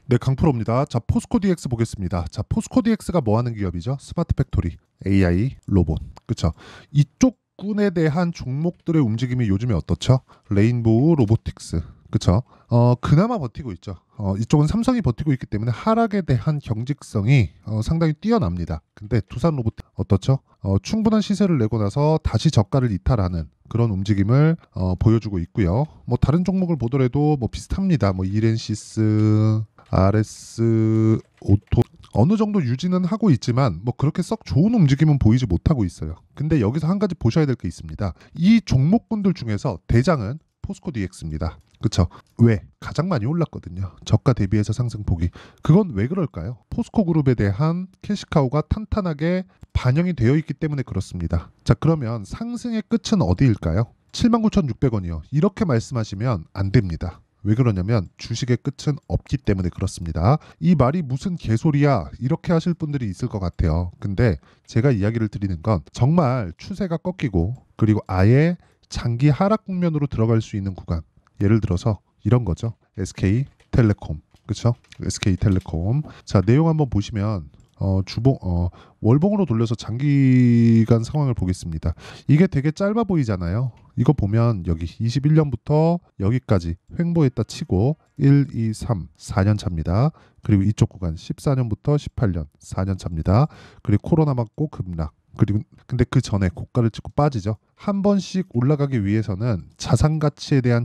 네, 강프로입니다. 자, 포스코 DX 보겠습니다. 자, 포스코 DX가 뭐 하는 기업이죠? 스마트 팩토리, AI, 로봇. 그쵸? 이쪽 군에 대한 종목들의 움직임이 요즘에 어떻죠? 레인보우 로보틱스. 그쵸? 그나마 버티고 있죠. 이쪽은 삼성이 버티고 있기 때문에 하락에 대한 경직성이 상당히 뛰어납니다. 근데 두산 로봇 어떻죠? 충분한 시세를 내고 나서 다시 저가를 이탈하는 그런 움직임을 보여주고 있고요. 뭐 다른 종목을 보더라도 뭐 비슷합니다. 뭐 이렌시스, RS 오토 어느 정도 유지는 하고 있지만 뭐 그렇게 썩 좋은 움직임은 보이지 못하고 있어요. 근데 여기서 한 가지 보셔야 될 게 있습니다. 이 종목군들 중에서 대장은 포스코 DX입니다. 그쵸? 왜? 가장 많이 올랐거든요. 저가 대비해서 상승폭이. 그건 왜 그럴까요? 포스코 그룹에 대한 캐시카우가 탄탄하게 반영이 되어 있기 때문에 그렇습니다. 자, 그러면 상승의 끝은 어디일까요? 79,600원이요. 이렇게 말씀하시면 안 됩니다. 왜 그러냐면 주식의 끝은 없기 때문에 그렇습니다. 이 말이 무슨 개소리야 이렇게 하실 분들이 있을 것 같아요. 근데 제가 이야기를 드리는 건 정말 추세가 꺾이고 그리고 아예 장기 하락 국면으로 들어갈 수 있는 구간, 예를 들어서 이런 거죠. SK텔레콤. 그렇죠? SK텔레콤. 자, 내용 한번 보시면 월봉으로 돌려서 장기간 상황을 보겠습니다. 이게 되게 짧아 보이잖아요. 이거 보면 여기 21년부터 여기까지 횡보했다 치고 1, 2, 3, 4년 차입니다. 그리고 이쪽 구간 14년부터 18년 4년 차입니다. 그리고 코로나 맞고 급락. 그리고 근데 그 전에 고가를 찍고 빠지죠. 한 번씩 올라가기 위해서는 자산 가치에 대한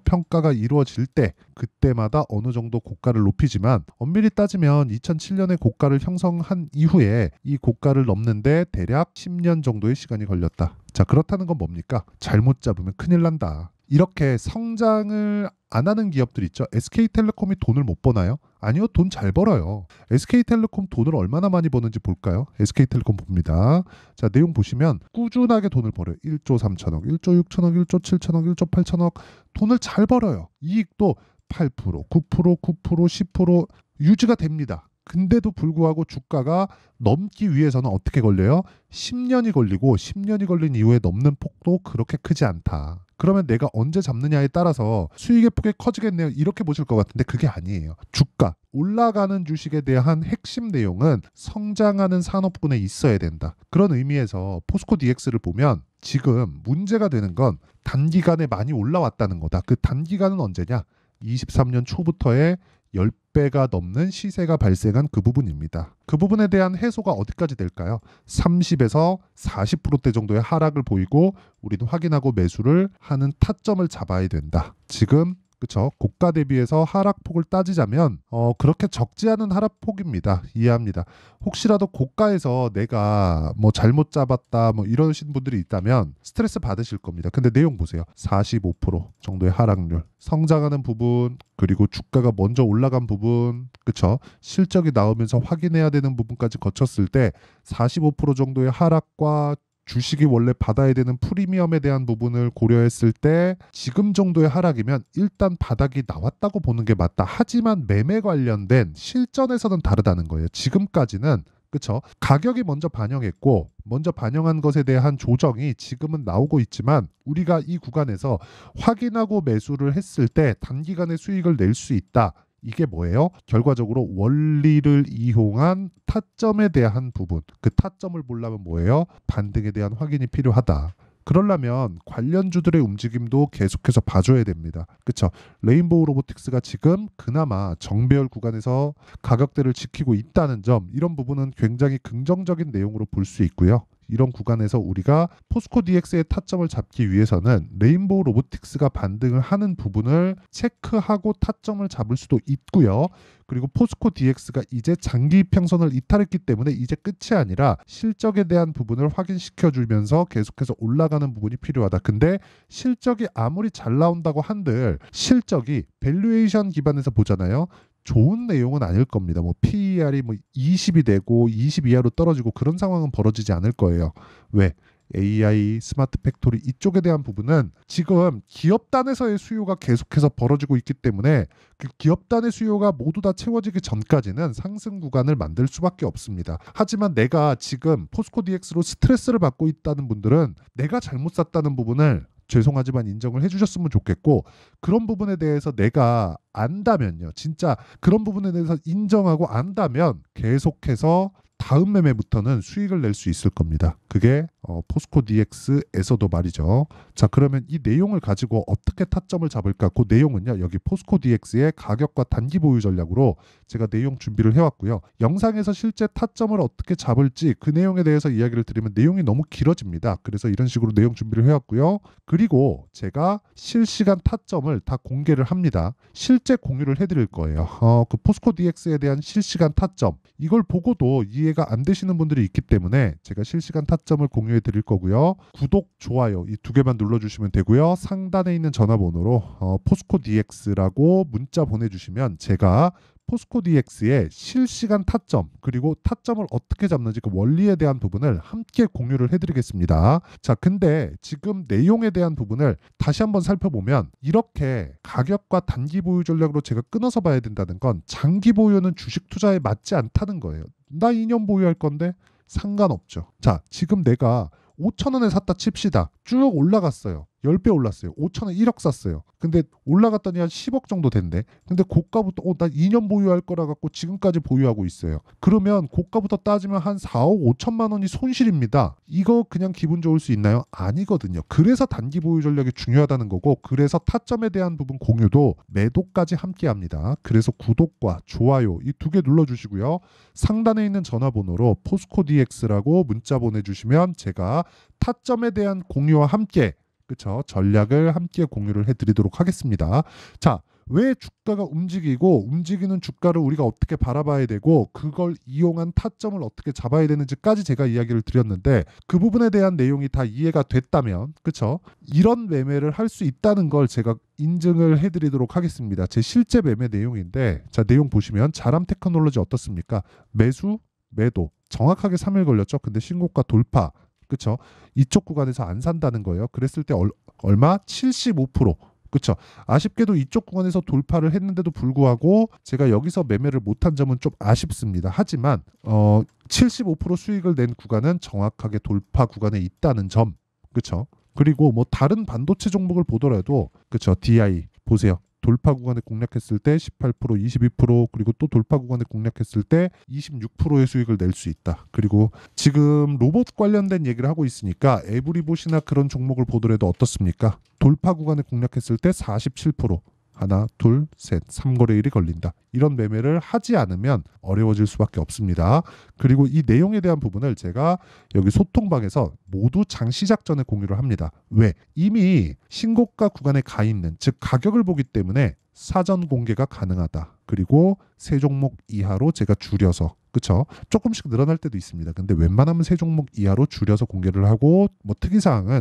평가가 이루어질 때 그때마다 어느 정도 고가를 높이지만 엄밀히 따지면 2007년에 고가를 형성한 이후에 이 고가를 넘는데 대략 10년 정도의 시간이 걸렸다. 자, 그렇다는 건 뭡니까? 잘못 잡으면 큰일 난다. 이렇게 성장을 안 하는 기업들 있죠. SK텔레콤이 돈을 못 버나요? 아니요, 돈 잘 벌어요. SK텔레콤 돈을 얼마나 많이 버는지 볼까요? SK텔레콤 봅니다. 자, 내용 보시면 꾸준하게 돈을 벌어요. 1조 3천억, 1조 6천억, 1조 7천억, 1조 8천억 돈을 잘 벌어요. 이익도 8%, 9%, 9%, 10% 유지가 됩니다. 근데도 불구하고 주가가 넘기 위해서는 어떻게 걸려요? 10년이 걸리고 10년이 걸린 이후에 넘는 폭도 그렇게 크지 않다. 그러면 내가 언제 잡느냐에 따라서 수익의 폭이 커지겠네요. 이렇게 보실 것 같은데 그게 아니에요. 주가, 올라가는 주식에 대한 핵심 내용은 성장하는 산업군에 있어야 된다. 그런 의미에서 포스코 DX를 보면 지금 문제가 되는 건 단기간에 많이 올라왔다는 거다. 그 단기간은 언제냐? 23년 초부터의 10배가 넘는 시세가 발생한 그 부분입니다. 그 부분에 대한 해소가 어디까지 될까요? 30에서 40%대 정도의 하락을 보이고 우리는 확인하고 매수를 하는 타점을 잡아야 된다. 지금 그쵸? 고가 대비해서 하락폭을 따지자면 그렇게 적지 않은 하락폭입니다. 이해합니다. 혹시라도 고가에서 내가 뭐 잘못 잡았다 뭐 이러신 분들이 있다면 스트레스 받으실 겁니다. 근데 내용 보세요. 45% 정도의 하락률. 성장하는 부분 그리고 주가가 먼저 올라간 부분 그쵸? 실적이 나오면서 확인해야 되는 부분까지 거쳤을 때 45% 정도의 하락과 주식이 원래 받아야 되는 프리미엄에 대한 부분을 고려했을 때 지금 정도의 하락이면 일단 바닥이 나왔다고 보는 게 맞다. 하지만 매매 관련된 실전에서는 다르다는 거예요. 지금까지는 그쵸? 가격이 먼저 반영했고 먼저 반영한 것에 대한 조정이 지금은 나오고 있지만 우리가 이 구간에서 확인하고 매수를 했을 때 단기간에 수익을 낼 수 있다. 이게 뭐예요? 결과적으로 원리를 이용한 타점에 대한 부분. 그 타점을 보려면 뭐예요? 반등에 대한 확인이 필요하다. 그러려면 관련주들의 움직임도 계속해서 봐줘야 됩니다. 그쵸? 레인보우 로보틱스가 지금 그나마 정배열 구간에서 가격대를 지키고 있다는 점, 이런 부분은 굉장히 긍정적인 내용으로 볼 수 있고요. 이런 구간에서 우리가 포스코 DX의 타점을 잡기 위해서는 레인보우 로보틱스가 반등을 하는 부분을 체크하고 타점을 잡을 수도 있고요. 그리고 포스코 DX가 이제 장기 평선을 이탈했기 때문에 이제 끝이 아니라 실적에 대한 부분을 확인시켜 주면서 계속해서 올라가는 부분이 필요하다. 근데 실적이 아무리 잘 나온다고 한들 실적이 밸류에이션 기반에서 보잖아요. 좋은 내용은 아닐 겁니다. 뭐 PER이 뭐 20이 되고 20 이하로 떨어지고 그런 상황은 벌어지지 않을 거예요. 왜? AI, 스마트 팩토리 이쪽에 대한 부분은 지금 기업단에서의 수요가 계속해서 벌어지고 있기 때문에 그 기업단의 수요가 모두 다 채워지기 전까지는 상승 구간을 만들 수밖에 없습니다. 하지만 내가 지금 포스코 DX로 스트레스를 받고 있다는 분들은 내가 잘못 샀다는 부분을 죄송하지만 인정을 해주셨으면 좋겠고, 그런 부분에 대해서 내가 안다면요, 진짜 그런 부분에 대해서 인정하고 안다면 계속해서 다음 매매부터는 수익을 낼 수 있을 겁니다. 그게 포스코 DX에서도 말이죠. 자, 그러면 이 내용을 가지고 어떻게 타점을 잡을까? 그 내용은요, 여기 포스코 DX의 가격과 단기 보유 전략으로 제가 내용 준비를 해왔고요. 영상에서 실제 타점을 어떻게 잡을지 그 내용에 대해서 이야기를 드리면 내용이 너무 길어집니다. 그래서 이런 식으로 내용 준비를 해왔고요. 그리고 제가 실시간 타점을 다 공개를 합니다. 실제 공유를 해드릴 거예요. 그 포스코 DX에 대한 실시간 타점, 이걸 보고도 이해가 안 되시는 분들이 있기 때문에 제가 실시간 타점을 공유해 드릴 거고요. 구독, 좋아요 이 두 개만 눌러주시면 되고요. 상단에 있는 전화번호로 포스코 DX라고 문자 보내주시면 제가 포스코 DX의 실시간 타점, 그리고 타점을 어떻게 잡는지 그 원리에 대한 부분을 함께 공유를 해드리겠습니다. 자, 근데 지금 내용에 대한 부분을 다시 한번 살펴보면 이렇게 가격과 단기 보유 전략으로 제가 끊어서 봐야 된다는 건 장기 보유는 주식 투자에 맞지 않다는 거예요. 나 2년 보유할 건데 상관없죠. 자, 지금 내가 5,000원에 샀다 칩시다. 쭉 올라갔어요. 10배 올랐어요. 5,000원 1억 샀어요. 근데 올라갔더니 한 10억 정도 된대. 근데 고가부터 나 2년 보유할 거라 갖고 지금까지 보유하고 있어요. 그러면 고가부터 따지면 한 4억 5천만 원이 손실입니다. 이거 그냥 기분 좋을 수 있나요? 아니거든요. 그래서 단기 보유 전략이 중요하다는 거고, 그래서 타점에 대한 부분 공유도 매도까지 함께 합니다. 그래서 구독과 좋아요 이 두 개 눌러주시고요. 상단에 있는 전화번호로 포스코 DX라고 문자 보내주시면 제가 타점에 대한 공유와 함께, 그쵸, 전략을 함께 공유를 해드리도록 하겠습니다. 자, 왜 주가가 움직이고 움직이는 주가를 우리가 어떻게 바라봐야 되고 그걸 이용한 타점을 어떻게 잡아야 되는지까지 제가 이야기를 드렸는데, 그 부분에 대한 내용이 다 이해가 됐다면, 그쵸, 이런 매매를 할 수 있다는 걸 제가 인증을 해드리도록 하겠습니다. 제 실제 매매 내용인데, 자, 내용 보시면 자람 테크놀로지 어떻습니까? 매수, 매도 정확하게 3일 걸렸죠. 근데 신고가 돌파, 그쵸? 이쪽 구간에서 안 산다는 거예요. 그랬을 때 얼마? 75%. 그쵸? 아쉽게도 이쪽 구간에서 돌파를 했는데도 불구하고 제가 여기서 매매를 못한 점은 좀 아쉽습니다. 하지만 75% 수익을 낸 구간은 정확하게 돌파 구간에 있다는 점. 그쵸? 그리고 뭐 다른 반도체 종목을 보더라도, 그쵸, DI 보세요. 돌파 구간에 공략했을 때 18%, 22%, 그리고 또 돌파 구간에 공략했을 때 26%의 수익을 낼 수 있다. 그리고 지금 로봇 관련된 얘기를 하고 있으니까 에브리봇이나 그런 종목을 보더라도 어떻습니까? 돌파 구간에 공략했을 때 47%, 하나, 둘, 셋, 3거래일이 걸린다. 이런 매매를 하지 않으면 어려워질 수밖에 없습니다. 그리고 이 내용에 대한 부분을 제가 여기 소통방에서 모두 장 시작 전에 공유를 합니다. 왜? 이미 신고가 구간에 가 있는, 즉 가격을 보기 때문에 사전 공개가 가능하다. 그리고 세 종목 이하로 제가 줄여서, 그쵸? 조금씩 늘어날 때도 있습니다. 근데 웬만하면 세 종목 이하로 줄여서 공개를 하고, 뭐 특이사항은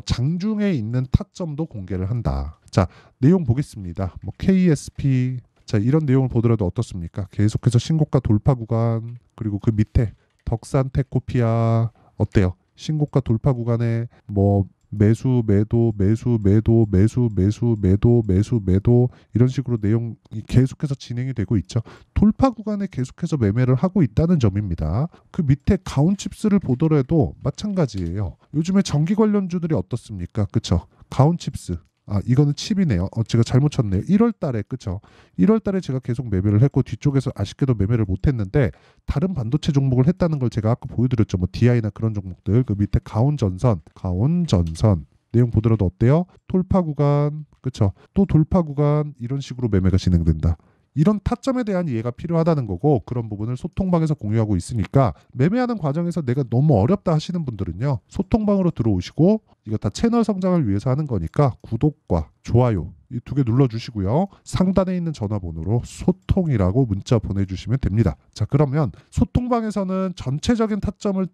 장중에 있는 타점도 공개를 한다. 자, 내용 보겠습니다. 뭐 KSP, 자, 이런 내용을 보더라도 어떻습니까? 계속해서 신고가 돌파 구간, 그리고 그 밑에 덕산 테코피아 어때요? 신고가 돌파 구간에 뭐 매수 매도 매수 매도 매수 매수 매도 매수 매도 이런 식으로 내용이 계속해서 진행이 되고 있죠. 돌파 구간에 계속해서 매매를 하고 있다는 점입니다. 그 밑에 가온칩스를 보더라도 마찬가지예요. 요즘에 전기 관련주들이 어떻습니까? 그쵸? 가온칩스, 이거는 칩이네요. 제가 잘못 쳤네요. 1월 달에, 그쵸? 1월 달에 제가 계속 매매를 했고 뒤쪽에서 아쉽게도 매매를 못 했는데 다른 반도체 종목을 했다는 걸 제가 아까 보여드렸죠. 뭐 DI나 그런 종목들. 그 밑에 가온전선 내용 보더라도 어때요? 돌파 구간, 그쵸? 또 돌파 구간, 이런 식으로 매매가 진행된다. 이런 타점에 대한 이해가 필요하다는 거고, 그런 부분을 소통방에서 공유하고 있으니까 매매하는 과정에서 내가 너무 어렵다 하시는 분들은요, 소통방으로 들어오시고, 이거 다 채널 성장을 위해서 하는 거니까 구독과 좋아요 이 두 개 눌러주시고요. 상단에 있는 전화번호로 소통이라고 문자 보내주시면 됩니다. 자, 그러면 소통방에서는 전체적인 타점을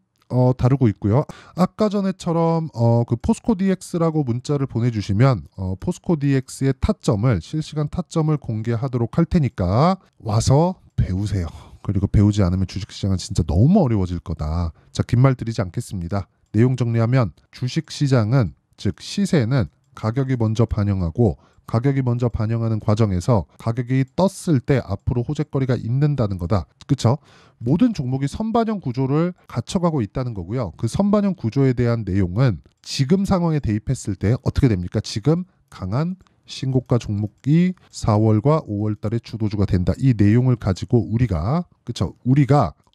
다루고 있고요. 아까 전에처럼 그 포스코 DX라고 문자를 보내주시면 포스코 DX의 타점을, 실시간 타점을 공개하도록 할 테니까 와서 배우세요. 그리고 배우지 않으면 주식시장은 진짜 너무 어려워질 거다. 자, 긴 말 드리지 않겠습니다. 내용 정리하면 주식시장은, 즉 시세는 가격이 먼저 반영하고 가격이 먼저 반영하는 과정에서 가격이 떴을 때 앞으로 호재거리가 있는다는 거다. 그쵸? 모든 종목이 선반영 구조를 갖춰가고 있다는 거고요. 그 선반영 구조에 대한 내용은 지금 상황에 대입했을 때 어떻게 됩니까? 지금 강한 신고가 종목이 4월과 5월 달에 주도주가 된다. 이 내용을 가지고 우리가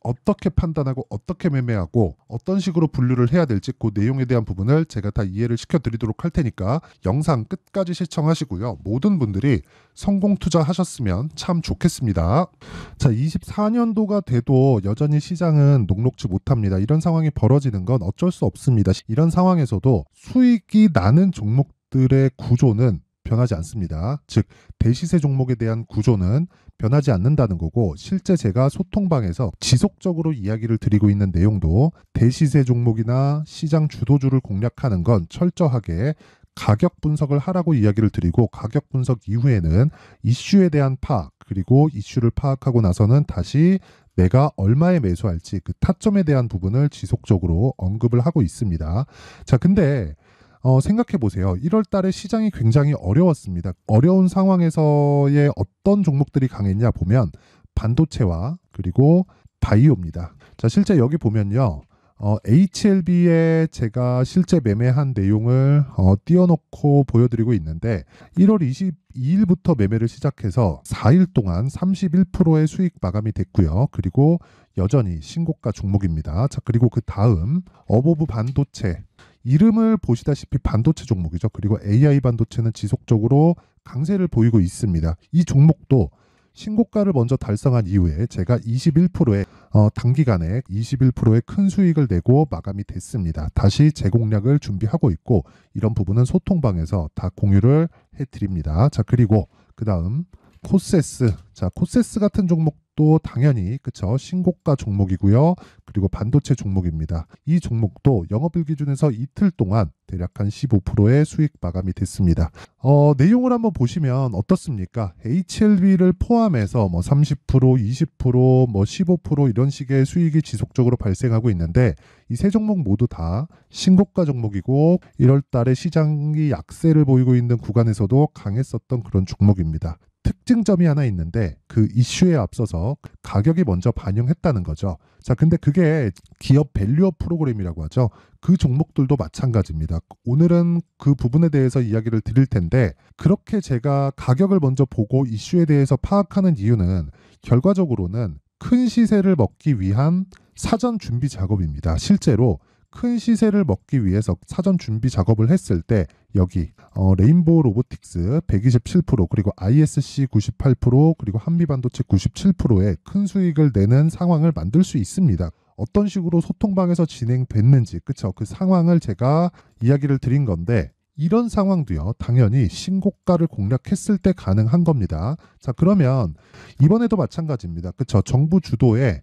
어떻게 판단하고 어떻게 매매하고 어떤 식으로 분류를 해야 될지 그 내용에 대한 부분을 제가 다 이해를 시켜드리도록 할 테니까 영상 끝까지 시청하시고요. 모든 분들이 성공 투자하셨으면 참 좋겠습니다. 자, 24년도가 돼도 여전히 시장은 녹록지 못합니다. 이런 상황이 벌어지는 건 어쩔 수 없습니다. 이런 상황에서도 수익이 나는 종목들의 구조는 변하지 않습니다. 즉 대시세 종목에 대한 구조는 변하지 않는다는 거고, 실제 제가 소통방에서 지속적으로 이야기를 드리고 있는 내용도 대시세 종목이나 시장 주도주를 공략하는 건 철저하게 가격 분석을 하라고 이야기를 드리고, 가격 분석 이후에는 이슈에 대한 파악, 그리고 이슈를 파악하고 나서는 다시 내가 얼마에 매수할지 그 타점에 대한 부분을 지속적으로 언급을 하고 있습니다. 자, 근데 생각해 보세요. 1월 달에 시장이 굉장히 어려웠습니다. 어려운 상황에서의 어떤 종목들이 강했냐 보면 반도체와 그리고 바이오입니다. 자, 실제 여기 보면요. HLB에 제가 실제 매매한 내용을 띄워놓고 보여드리고 있는데 1월 22일부터 매매를 시작해서 4일 동안 31%의 수익 마감이 됐고요. 그리고 여전히 신고가 종목입니다. 자, 그리고 그 다음 어보브 반도체, 이름을 보시다시피 반도체 종목이죠. 그리고 AI 반도체는 지속적으로 강세를 보이고 있습니다. 이 종목도 신고가를 먼저 달성한 이후에 제가 21%의 단기간에 21%의 큰 수익을 내고 마감이 됐습니다. 다시 재공략을 준비하고 있고, 이런 부분은 소통방에서 다 공유를 해드립니다. 자, 그리고 그 다음 코세스. 자, 코세스 같은 종목도 당연히 그쵸, 신고가 종목이고요. 그리고 반도체 종목입니다. 이 종목도 영업일 기준에서 이틀 동안 대략 한 15%의 수익 마감이 됐습니다. 내용을 한번 보시면 어떻습니까? HLB를 포함해서 30%, 20%, 15% 이런 식의 수익이 지속적으로 발생하고 있는데, 이 세 종목 모두 다 신고가 종목이고 1월 달에 시장이 약세를 보이고 있는 구간에서도 강했었던 그런 종목입니다. 특징점이 하나 있는데 그 이슈에 앞서서 가격이 먼저 반영했다는 거죠. 자, 근데 그게 기업 밸류업 프로그램이라고 하죠. 그 종목들도 마찬가지입니다. 오늘은 그 부분에 대해서 이야기를 드릴 텐데, 그렇게 제가 가격을 먼저 보고 이슈에 대해서 파악하는 이유는 결과적으로는 큰 시세를 먹기 위한 사전 준비 작업입니다. 실제로 큰 시세를 먹기 위해서 사전 준비 작업을 했을 때 여기 레인보우 로보틱스 127%, 그리고 ISC 98%, 그리고 한미반도체 97%의 큰 수익을 내는 상황을 만들 수 있습니다. 어떤 식으로 소통방에서 진행됐는지, 그쵸? 그 상황을 제가 이야기를 드린 건데, 이런 상황도요, 당연히 신고가를 공략했을 때 가능한 겁니다. 자, 그러면 이번에도 마찬가지입니다. 그쵸? 정부 주도의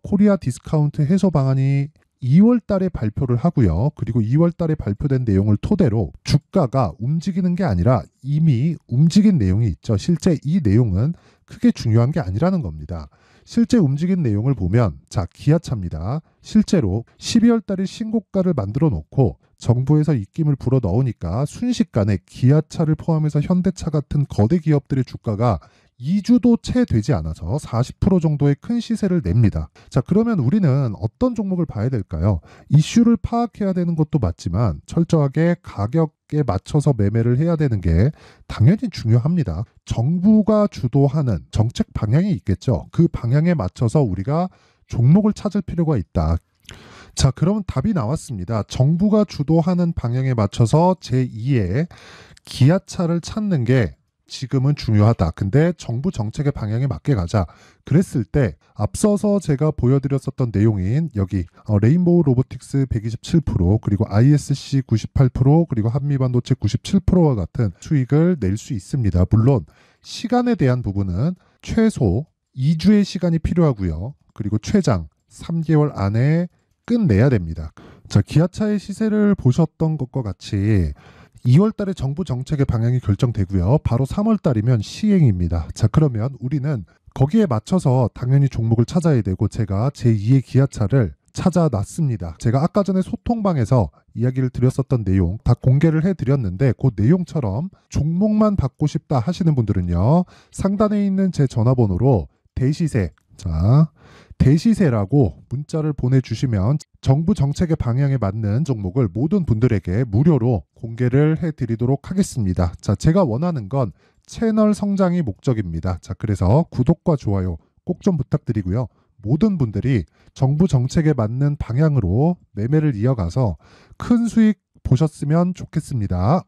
코리아 디스카운트 해소 방안이 2월 달에 발표를 하고요. 그리고 2월 달에 발표된 내용을 토대로 주가가 움직이는 게 아니라 이미 움직인 내용이 있죠. 실제 이 내용은 크게 중요한 게 아니라는 겁니다. 실제 움직인 내용을 보면, 자, 기아차입니다. 실제로 12월 달에 신고가를 만들어 놓고 정부에서 입김을 불어 넣으니까 순식간에 기아차를 포함해서 현대차 같은 거대 기업들의 주가가 2주도 채 되지 않아서 40% 정도의 큰 시세를 냅니다. 자, 그러면 우리는 어떤 종목을 봐야 될까요? 이슈를 파악해야 되는 것도 맞지만 철저하게 가격에 맞춰서 매매를 해야 되는 게 당연히 중요합니다. 정부가 주도하는 정책 방향이 있겠죠. 그 방향에 맞춰서 우리가 종목을 찾을 필요가 있다. 자, 그럼 답이 나왔습니다. 정부가 주도하는 방향에 맞춰서 제2의 기아차를 찾는 게 지금은 중요하다. 근데 정부 정책의 방향에 맞게 가자. 그랬을 때 앞서서 제가 보여드렸었던 내용인 여기 레인보우 로보틱스 127%, 그리고 ISC 98%, 그리고 한미반도체 97%와 같은 수익을 낼 수 있습니다. 물론 시간에 대한 부분은 최소 2주의 시간이 필요하고요. 그리고 최장 3개월 안에 끝내야 됩니다. 자, 기아차의 시세를 보셨던 것과 같이 2월 달에 정부 정책의 방향이 결정되고요. 바로 3월 달이면 시행입니다. 자, 그러면 우리는 거기에 맞춰서 당연히 종목을 찾아야 되고, 제가 제2의 기아차를 찾아놨습니다. 제가 아까 전에 소통방에서 이야기를 드렸었던 내용 다 공개를 해드렸는데 그 내용처럼 종목만 받고 싶다 하시는 분들은요. 상단에 있는 제 전화번호로 대시세, 자, 대시세라고 문자를 보내주시면 정부 정책의 방향에 맞는 종목을 모든 분들에게 무료로 공개를 해드리도록 하겠습니다. 자, 제가 원하는 건 채널 성장이 목적입니다. 자, 그래서 구독과 좋아요 꼭 좀 부탁드리고요. 모든 분들이 정부 정책에 맞는 방향으로 매매를 이어가서 큰 수익 보셨으면 좋겠습니다.